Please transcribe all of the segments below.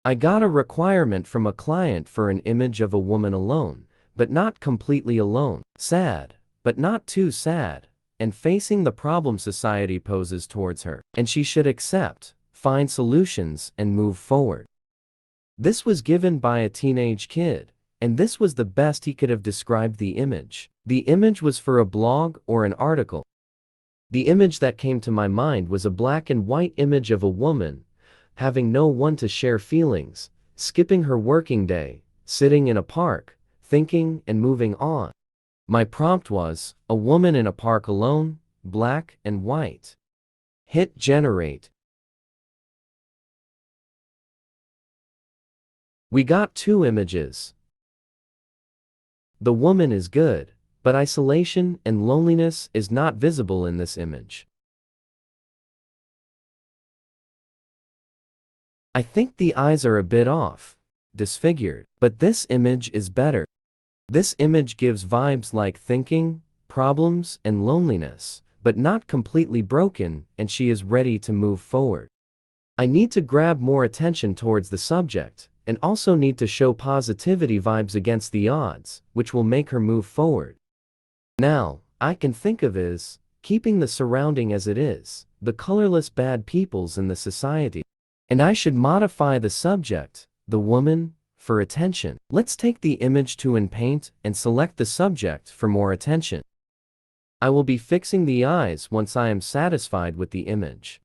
I got a requirement from a client for an image of a woman alone, but not completely alone, sad, but not too sad, and facing the problem society poses towards her, and she should accept, find solutions, and move forward. This was given by a teenage kid, and this was the best he could have described the image. The image was for a blog or an article. The image that came to my mind was a black and white image of a woman, having no one to share feelings, skipping her working day, sitting in a park, thinking and moving on. My prompt was, a woman in a park alone, black and white. Hit generate. We got 2 images. The woman is good, but isolation and loneliness is not visible in this image. I think the eyes are a bit off, disfigured, but this image is better. This image gives vibes like thinking, problems, and loneliness, but not completely broken, and she is ready to move forward. I need to grab more attention towards the subject, and also need to show positivity vibes against the odds, which will make her move forward. Now, I can think of is, keeping the surrounding as it is, the colorless bad peoples in the society. And I should modify the subject, the woman, for attention. Let's take the image to InPaint and select the subject for more attention. I will be fixing the eyes once I am satisfied with the image.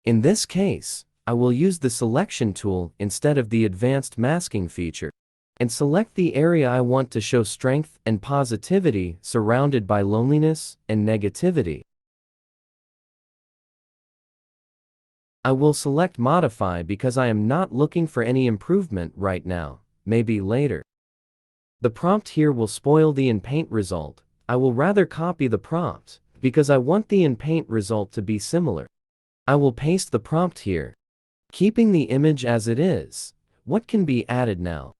In this case, I will use the selection tool instead of the advanced masking feature, and select the area I want to show strength and positivity surrounded by loneliness and negativity. I will select Modify because I am not looking for any improvement right now, maybe later. The prompt here will spoil the InPaint result. I will rather copy the prompt, because I want the InPaint result to be similar. I will paste the prompt here. Keeping the image as it is, what can be added now?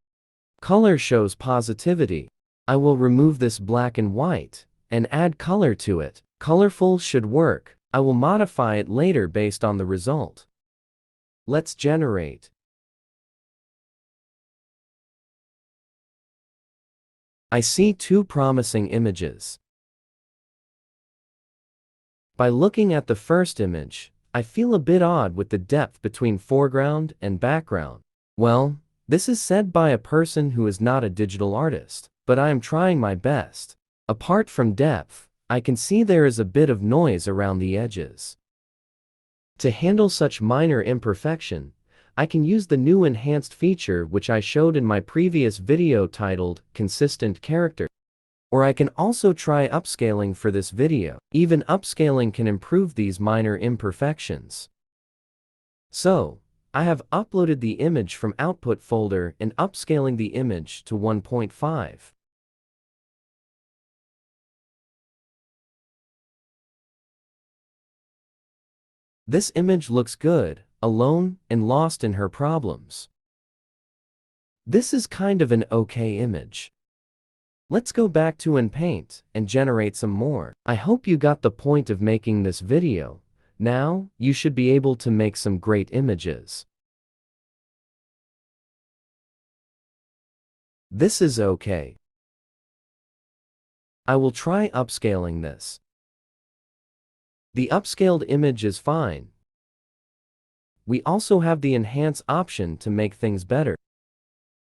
Color shows positivity. I will remove this black and white, and add color to it. Colorful should work. I will modify it later based on the result. Let's generate. I see 2 promising images. By looking at the first image, I feel a bit odd with the depth between foreground and background. Well, this is said by a person who is not a digital artist, but I am trying my best. Apart from depth, I can see there is a bit of noise around the edges. To handle such minor imperfection, I can use the new enhanced feature which I showed in my previous video titled Consistent Character. Or I can also try upscaling for this video. Even upscaling can improve these minor imperfections. So, I have uploaded the image from output folder and upscaling the image to 1.5. This image looks good, alone, and lost in her problems. This is kind of an okay image. Let's go back to InPaint and generate some more. I hope you got the point of making this video. Now, you should be able to make some great images. This is okay. I will try upscaling this. The upscaled image is fine. We also have the enhance option to make things better.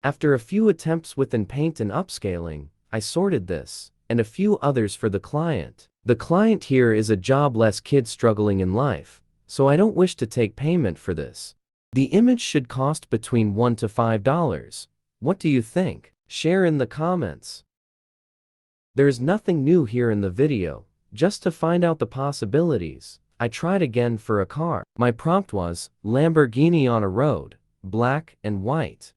After a few attempts with InPaint and upscaling, I sorted this, and a few others for the client. The client here is a jobless kid struggling in life, so I don't wish to take payment for this. The image should cost between $1 to $5. What do you think? Share in the comments. There's nothing new here in the video. Just to find out the possibilities, I tried again for a car. My prompt was, Lamborghini on a road, black and white.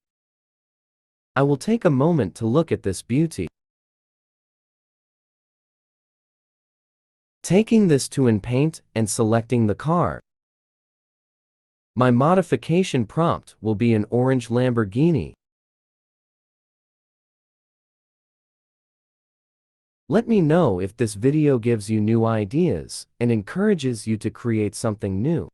I will take a moment to look at this beauty. Taking this to InPaint and selecting the car. My modification prompt will be an orange Lamborghini. Let me know if this video gives you new ideas and encourages you to create something new.